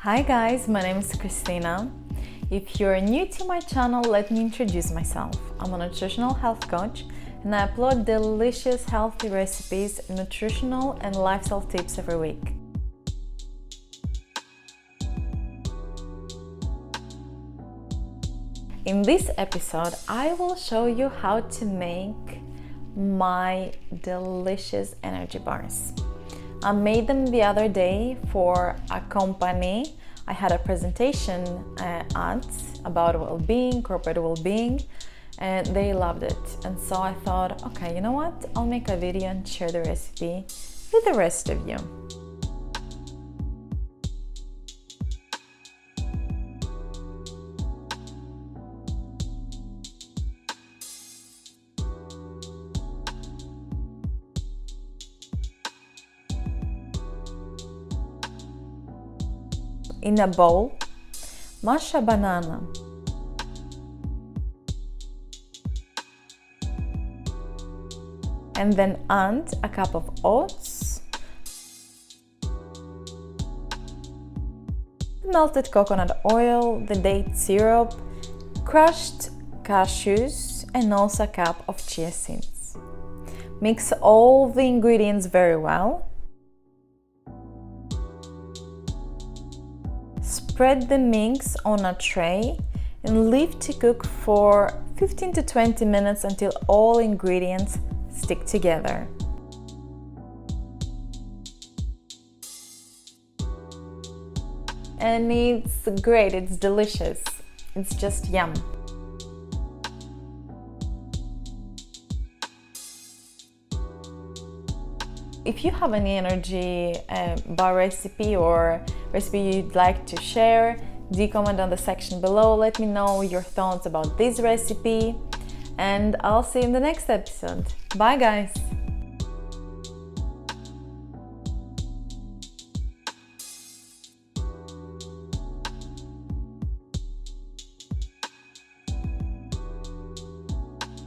Hi guys, my name is Christina. If you're new to my channel, let me introduce myself. I'm a nutritional health coach and I upload delicious healthy recipes, nutritional and lifestyle tips every week. In this episode, I will show you how to make my delicious energy bars. I made them the other day for a company. I had a presentation at about well-being, corporate well-being, and they loved it. And so I thought, okay, you know what? I'll make a video and share the recipe with the rest of you. In a bowl, mash a banana. And then add a cup of oats, melted coconut oil, the date syrup, crushed cashews, and also a cup of chia seeds. Mix all the ingredients very well. Spread the mix on a tray and leave to cook for 15 to 20 minutes until all ingredients stick together. And it's great, it's delicious, it's just yum. If you have any energy bar recipe or recipe you'd like to share, do comment on the section below. Let me know your thoughts about this recipe, and I'll see you in the next episode. Bye guys!